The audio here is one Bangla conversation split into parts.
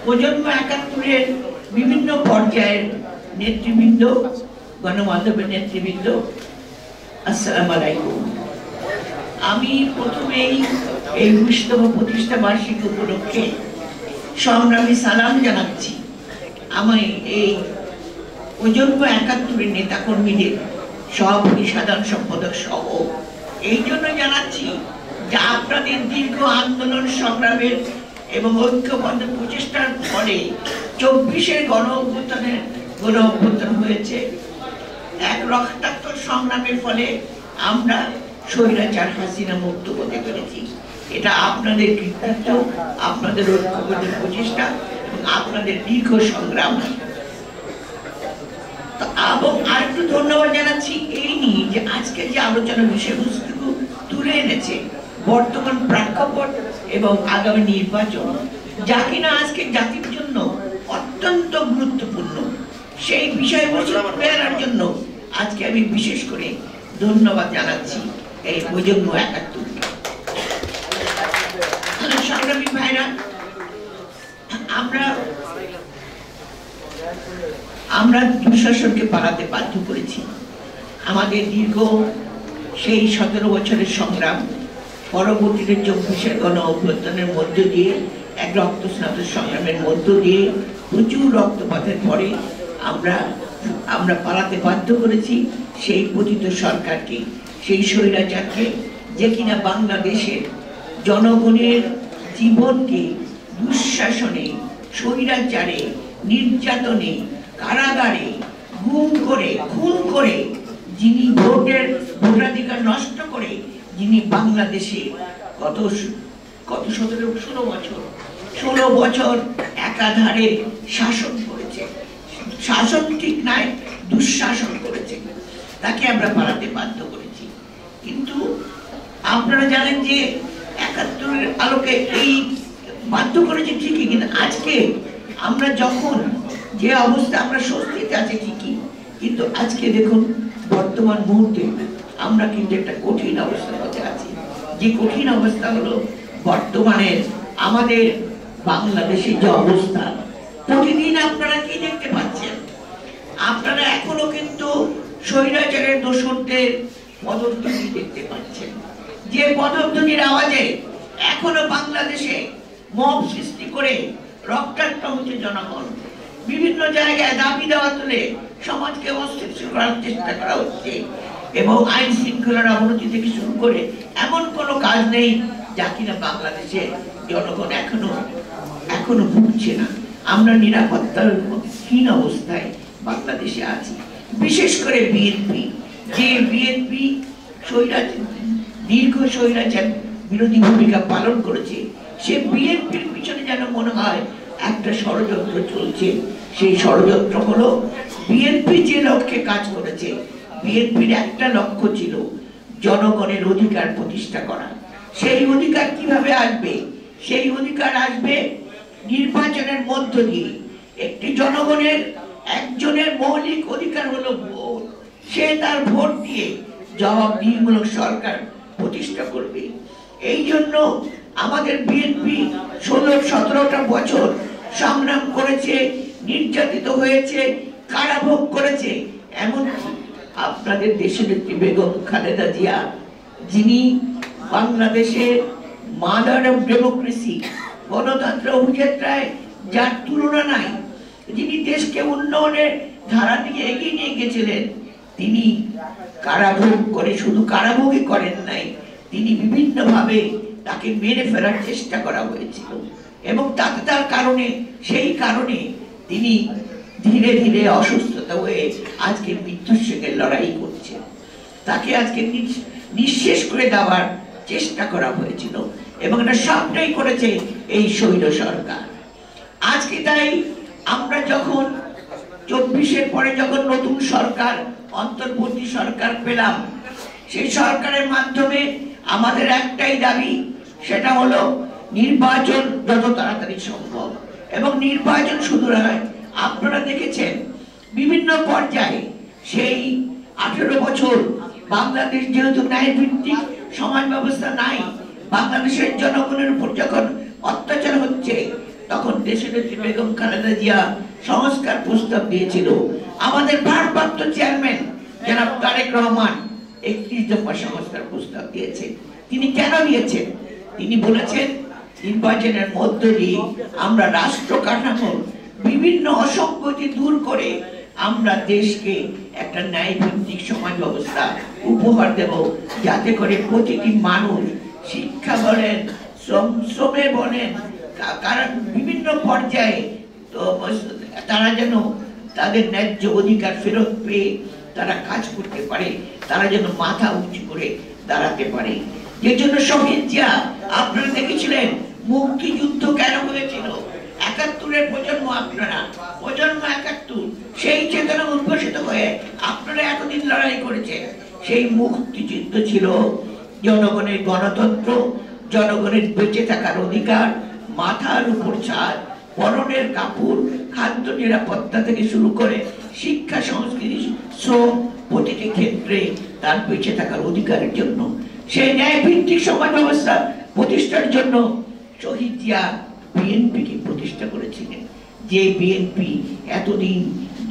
প্রজন্ম ৭১-এর বিভিন্ন পর্যায়ের নেতৃবৃন্দ, গণমাধ্যমের নেতৃবৃন্দ, আসসালামু আলাইকুম। আমি প্রথমেই এই ২০তম প্রতিষ্ঠা বার্ষিকী উপলক্ষে সংগ্রামী সালাম জানাচ্ছি আমি এই প্রজন্ম ৭১-এর নেতাকর্মীদের, সভাপতি, সাধারণ সম্পাদক সহ এই জন্য জানাচ্ছি যে আপনাদের দীর্ঘ আন্দোলন সংগ্রামের এবং ঐক্যবদ্ধ প্রচেষ্টার ফলে ২৪-এর গণ অভ্যুত্থান হয়েছে। এক রক্তাক্ত সংগ্রামের ফলে আমরা স্বৈরাচার হাসিনা মুক্ত হতে পেরেছি। এটা আপনাদের কৃতিত্ব, আপনাদের ঐক্যবদ্ধ প্রচেষ্টা এবং আপনাদের দীর্ঘ সংগ্রাম। এবং আরেকটু ধন্যবাদ জানাচ্ছি এই নিয়ে যে আজকে যে আলোচনার বিষয়বস্তু তুলে এনেছে বর্তমান প্রেক্ষাপট এবং আগামী নির্বাচন, যা কিনা আজকে জাতির জন্য অত্যন্ত গুরুত্বপূর্ণ, সেই বিষয়বস্তু তুলে আনার জন্য আজকে আমি বিশেষ করে ধন্যবাদ জানাচ্ছি এই প্রজন্ম ৭১-কে। সংগ্রামী ভাইরা, আমরা দুঃশাসনকে পালাতে বাধ্য করেছি। আমাদের দীর্ঘ সেই ১৭ বছরের সংগ্রাম, পরবর্তীতে ২৪-এর গণ অভ্যুত্থানের মধ্য দিয়ে, এক রক্তস্নাত সংগ্রামের মধ্য দিয়ে প্রচুর রক্তপাতের পরে আমরা পালাতে বাধ্য করেছি সেই পতিত সরকারকে, সেই স্বৈরাচারকে, যে কিনা বাংলাদেশের জনগণের জীবনকে দুঃশাসনে, স্বৈরাচারে, নির্যাতনে, কারাগারে গুম করে, খুন করে, যিনি ভোটাধিকার নষ্ট করে, যিনি বাংলাদেশে কত ১৬ বছর একাধারে শাসন করেছে, শাসন ঠিক নাই, দুঃশাসন করেছে, তাকে আমরা পালাতে বাধ্য করেছি। কিন্তু আপনারা জানেন যে ৭১-এর আলোকে এই বাধ্য করেছে ঠিকই, কিন্তু আজকে আমরা যখন যে অবস্থা, আমরা স্বস্তিতে আছি ঠিকই, কিন্তু আজকে দেখুন বর্তমান মুহূর্তে আমরা কিন্তু একটা কঠিন অবস্থার মধ্যে আছি। যে কঠিন অবস্থা হলো বর্তমানে আমাদের বাংলাদেশের যে অবস্থা, প্রতিদিন আপনারা কি দেখতে পাচ্ছেন? আপনারা এখনো কিন্তু স্বৈরাচারের দোসরদের পদধ্বনি দেখতে পাচ্ছেন, যে পদধ্বনির আওয়াজে এখনো বাংলাদেশে মব সৃষ্টি করে রক্তাক্ত হচ্ছে জনগণ। বিভিন্ন জায়গায় দাবি দেওয়া তুলে সমাজকে অস্থিতিশীল করার চেষ্টা করা হচ্ছে এবং আইন শৃঙ্খলার অবনতি থেকে শুরু করে এমন কোনো কাজ নেই যা কিনা বাংলাদেশে জনগণ এখনো ভুগছে না। আমরা নিরাপত্তার হীন অবস্থায় বাংলাদেশে আছি। বিশেষ করে বিএনপি, যে বিএনপি দীর্ঘ স্বৈরাচার বিরোধী ভূমিকা পালন করেছে, সে বিএনপির পিছনে যেন মনে হয় একটা ষড়যন্ত্র চলছে। সেই ষড়যন্ত্র হলো বিএনপি যে লক্ষ্যে কাজ করেছে, বিএনপির একটা লক্ষ্য ছিল জনগণের অধিকার প্রতিষ্ঠা করা। সেই অধিকার কিভাবে আসবে? সেই অধিকার আসবে নির্বাচনের মধ্য দিয়ে। একটি জনগণের একজনের মৌলিক অধিকার হলো ভোট। সে তার ভোট দিয়ে জবাবদিহিমূলক সরকার প্রতিষ্ঠা করবে। এই জন্য আমাদের বিএনপি ১৬-১৭টা বছর সংগ্রাম করেছে, নির্যাতিত হয়েছে, কারাভোগ করেছে। এমনকি আপনাদের দেশের একটি বেগম খালেদা জিয়া, যিনি বাংলাদেশের মাদার অফ ডেমোক্রেসি, গণতন্ত্র অভিযাত্রায় যার তুলনা নাই, যিনি দেশকে উন্নয়নের ধারা দিকে এগিয়ে নিয়ে গেছিলেন, তিনি কারাভোগ করে, শুধু কারাভোগই করেন নাই, তিনি বিভিন্নভাবে তাকে মেরে ফেলার চেষ্টা করা হয়েছিল এবং তার কারণে, সেই কারণে তিনি ধীরে ধীরে অসুস্থতা হয়ে আজকে মৃত্যুর সঙ্গে লড়াই করছেন। তাকে আজকে নিঃশেষ করে দেওয়ার চেষ্টা করা হয়েছিল এবং এটা সবটাই করেছে এই স্বৈর সরকার। আজকে তাই আমরা যখন ২৪-এর পরে যখন নতুন সরকার, অন্তর্বর্তী সরকার পেলাম, সেই সরকারের মাধ্যমে আমাদের একটাই দাবি, সেটা হলো নির্বাচন যত তাড়াতাড়ি সম্ভব। এবং নির্বাচন শুধু নয়, আপনারা দেখেছেন বিভিন্ন পর্যায়ে সেই 18 বছর বাংলাদেশ যেহেতু ন্যায়ভিত্তিক সমাজ ব্যবস্থা নাই, বাংলাদেশের জনগণের উপর যখন অত্যাচার হচ্ছে, তখন দেশনেত্রী বেগম খালেদা জিয়া সংস্কার প্রস্তাব দিয়েছিল। আমাদের ভারপ্রাপ্ত চেয়ারম্যান জনাব তারেক রহমান 31 দফা সংস্কার প্রস্তাব দিয়েছেন। তিনি কেন দিয়েছেন? তিনি বলেছেন নির্বাচনের মধ্য দিয়ে আমরা রাষ্ট্র কাঠামোর বিভিন্ন অসঙ্গতি দূর করে আমরা দেশকে একটা ন্যায়ভিত্তিক সমাজ ব্যবস্থা উপহার দেব, যাতে করে প্রতিটি মানুষ শিক্ষা বলেন, শ্রমে বলেন, বিভিন্ন পর্যায়ে তারা যেন তাদের ন্যায্য অধিকার ফেরত পেয়ে তারা কাজ করতে পারে, তারা যেন মাথা উঁচু করে দাঁড়াতে পারে। যে জন্য শহীদ জিয়া, আপনারা দেখেছিলেন মুক্তিযুদ্ধ কেন হয়েছিল? ৭১-এর প্রজন্ম, আপনারা প্রজন্ম ৭১, সেই চেতনা উদ্ভাসিত হয়ে আপনারা এতদিন লড়াই করেছেন। সেই মুক্তিযুদ্ধ ছিল জনগণের গণতন্ত্র, জনগণের বেঁচে থাকার অধিকার, মাথার উপর ছাদ, পরনের কাপড়, খাদ্য নিরাপত্তা থেকে শুরু করে শিক্ষা, সংস্কৃতি, শ্রম, প্রতিটি ক্ষেত্রে তার বেঁচে থাকার অধিকারের জন্য। সেই ন্যায়ভিত্তিক সমাজ ব্যবস্থা প্রতিষ্ঠার জন্য শহীদ জিয়া বিএনপিকে প্রতিষ্ঠা করেছিলেন। যে বিএনপি এতদিন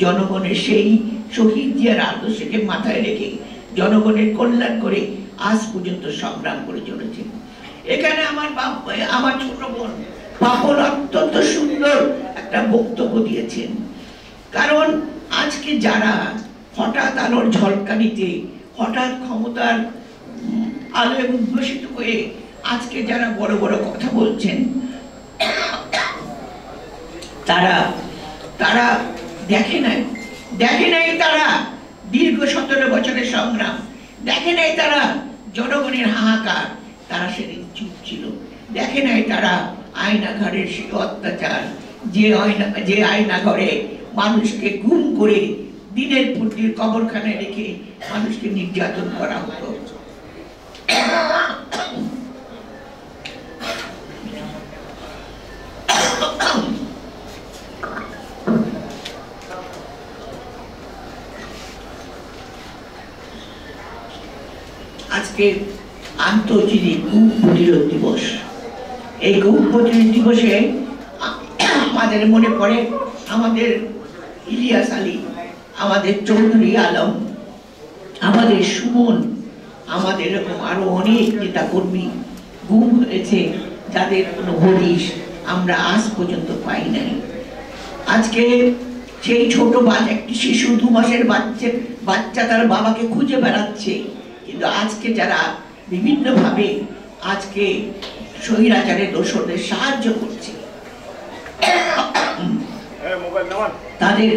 জনগণের সেই শহীদ জিয়ার আদর্শকে মাথায় রেখে জনগণের কল্যাণ করে আজ পর্যন্ত সংগ্রাম করে চলেছে। এখানে আমার ছোট বোন পাপন অত্যন্ত সুন্দর একটা বক্তব্য দিয়েছেন। কারণ আজকে যারা হঠাৎ আলোর ঝলকানিতে, হঠাৎ ক্ষমতার আলোয় উদ্ভাসিত হয়ে আজকে যারা বড় বড় কথা বলছেন, তারা দেখে নাই তারা দীর্ঘ 17 বছরের সংগ্রাম, দেখে নাই তারা জনগণের হাহাকার, তারা সেদিন চুপ ছিল। দেখে নাই তারা আয়নাঘরের সেই অত্যাচার, যে আয়নাঘরে মানুষকে গুম করে দিনের পর দিন কবরখানায় রেখে মানুষকে নির্যাতন করা হতো। আজকে আন্তর্জাতিক গুম প্রতিরোধ দিবস। এই গুম প্রতিরোধ দিবসে আমাদের মনে পড়ে আমাদের ইলিয়াস আলী, আমাদের চৌধুরী আলম, আমাদের সুমন, আমাদের এরকম আরো অনেক নেতা কর্মী গুম হয়েছে, যাদের কোনো হদিশ আমরা আজ পর্যন্ত পাই নাই। আজকে সেই ছোট একটি শিশু, 2 মাসের বাচ্চা তার বাবাকে খুঁজে বেড়াচ্ছে। কিন্তু আজকে যারা বিভিন্ন ভাবে আজকে স্বৈরাচারের দোসরদের সাহায্য করছে, তাদের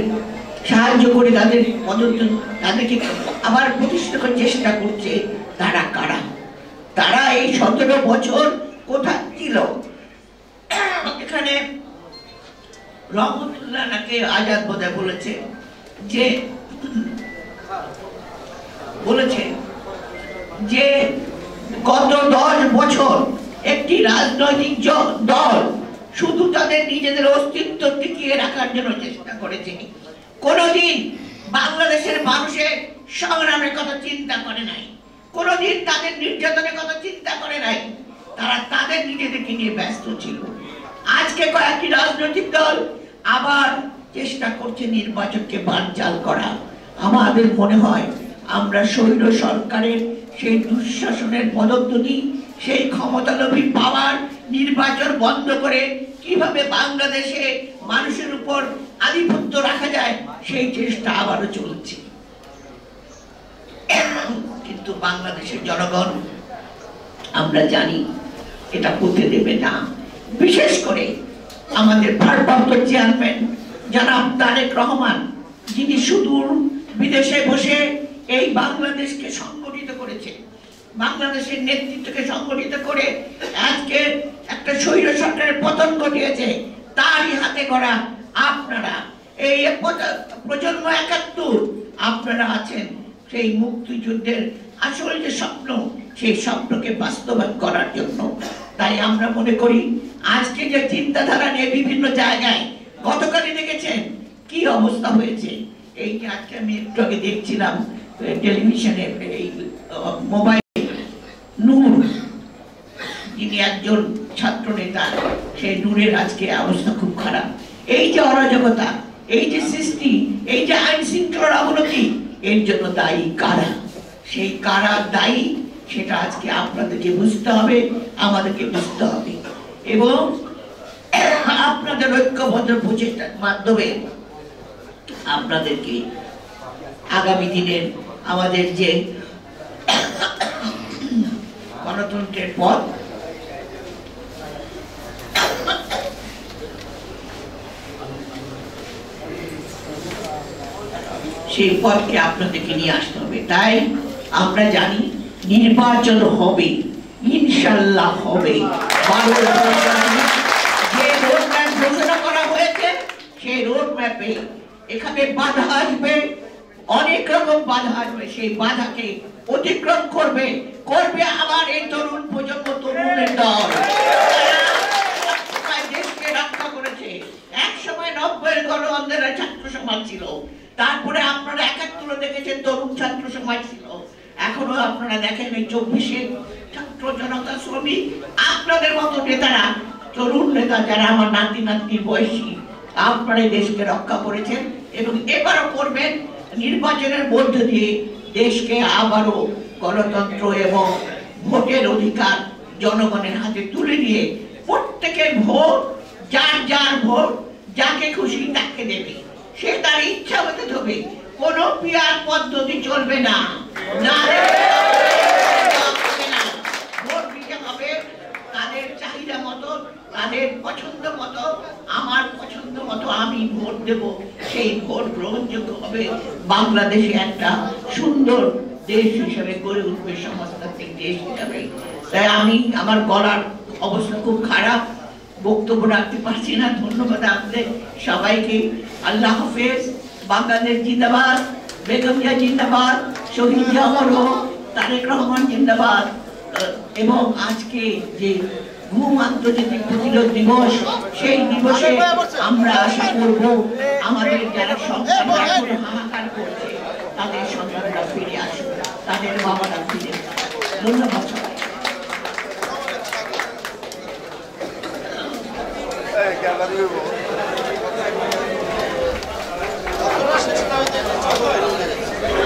সাহায্য করে তাদেরকে আবার প্রতিষ্ঠিত করার চেষ্টা করছে, তারা কারা? তারা এই 17 বছর কোথায় ছিল? এখানে রহমতুল্লাহ নাকি আজাদ বোধহয় বলেছে যে গত 10 বছর একটি রাজনৈতিক দল শুধু তাদের নিজেদের অস্তিত্ব টিকিয়ে রাখার জন্য চেষ্টা করেছে, কোনদিন বাংলাদেশের মানুষের সংগ্রামের কথা চিন্তা করে নাই, কোনদিন তাদের নির্যাতনের কথা চিন্তা করে নাই। তারা তাদের নিজেদেরকে নিয়ে ব্যস্ত ছিল। আজকে কয়েকটি রাজনৈতিক দল আবার চেষ্টা করছে নির্বাচনকে বানচাল করা। আমাদের মনে হয় আমরা স্বৈর সরকারের সেই দুঃশাসনের পদধ্বনি, সেই ক্ষমতালোভী পাওয়ার নির্বাচন বন্ধ করে কিভাবে বাংলাদেশে মানুষের উপর আধিপত্য রাখা যায় সেই চেষ্টা আবারও চলছে। কিন্তু বাংলাদেশের জনগণ আমরা জানি এটা হতে দেবে না। বিশেষ করে আমাদের ভারপ্রাপ্ত চেয়ারম্যান জনাব তারেক রহমান, যিনি সুদূর বিদেশে বসে এই বাংলাদেশকে সংগঠিত করেছে, বাংলাদেশের নেতৃত্বকে সংগঠিত করে আজকে একটা স্বৈর সরকারের পতন ঘটিয়েছে, তারই হাতে গড়া আপনারা এই প্রজন্ম ৭১, আপনারা আছেন সেই মুক্তিযুদ্ধের আসল যে স্বপ্ন, সেই স্বপ্নকে বাস্তবায়ন করার জন্য। তাই আমরা মনে করি আজকে যে চিন্তাধারা নিয়ে বিভিন্ন জায়গায়, গতকালই দেখেছেন কি অবস্থা হয়েছে। এই যে আজকে আমি একটু আগে দেখছিলাম টেলিভিশনে, এই মোবাইল, নূর, যিনি একজন ছাত্র নেতা, সেই নূরের আজকে অবস্থা খুব খারাপ। এই যে অরাজকতা, এই যে সৃষ্টি, এই যে আইন শৃঙ্খলার অবনতি, এর জন্য দায়ী কারা? সেই কারা দায়ী সেটা আজকে আপনাদেরকে বুঝতে হবে, আমাদেরকে বুঝতে হবে। এবং আপনাদের ঐক্যবদ্ধ প্রচেষ্টার মাধ্যমে আপনাদেরকে আগামী দিনের আমাদের যে গণতন্ত্রের পথ, সেই পথকে আপনাদেরকে নিয়ে আসতে হবে। তাই আমরা জানি নির্বাচন হবে, ইনশাল্লাহ হবে। যে রোডম্যাপ ঘোষণা করা হয়েছে সেই রোডম্যাপে এখানে বাধা আসবে, অনেক রকম বাধা আসবে। সেই বাধাকে অতিক্রম করবে আমার এই তরুণ প্রজন্ম, তরুণের দল। দেশকে রক্ষা করেছে। এক সময় 90-এর গণ-আন্দোলনের ছাত্র সমাজ ছিল, তারপরে আপনারা 71-এ দেখেছেন তরুণ ছাত্র সমাজ ছিল, এখনো আপনারা দেখেন এই 24-এ ছাত্র জনতা, শ্রমিক, আপনাদের মতো নেতারা, তরুণ নেতা যারা আমার নাতি নাতনির বয়সী, আপনারা দেশকে রক্ষা করেছেন এবং এবারও করবেন। নির্বাচনের মধ্য দিয়ে দেশকে আবারও গণতন্ত্র এবং ভোটের অধিকার জনগণের হাতে তুলে নিয়ে প্রত্যেকের ভোট, যার যার ভোট যাকে খুশি তাকে দেবে, সে তার ইচ্ছা হতে দেবে। কোনো পিয়ার পদ্ধতি চলবে না, ভোট দিতে হবে তাদের চাহিদা মতো, তাদের পছন্দ মতো। আমার পছন্দ মতো আমি ভোট দেব, সেই ভোট গ্রহণযোগ্য হবে, বাংলাদেশে একটা সুন্দর দেশ হিসেবে গড়ে উঠবে, সমাজতান্ত্রিক দেশ হিসাবে। তাই আমি, আমার গলার অবস্থা খুব খারাপ, বক্তব্য রাখতে পারছি না। ধন্যবাদ আপনাদের সবাইকে। আল্লাহ হাফেজ। বাংলাদেশ জিন্দাবাদ, বেগম জিয়া জিন্দাবাদ, শহীদ জিয়া অমর হোক, তারেক রহমান জিন্দাবাদ। এবং আজকে যে ঘুম আন্তর্জাতিক প্রতিরোধ দিবস, সেই দিবসে আমরা আশা করব আমাদের যারা সন্তানরা এখন হাহাকার করছে তাদের সন্তানরা ফিরে আসবে, তাদের বাবারা ফিরে আসবে। ধন্যবাদ সবাই।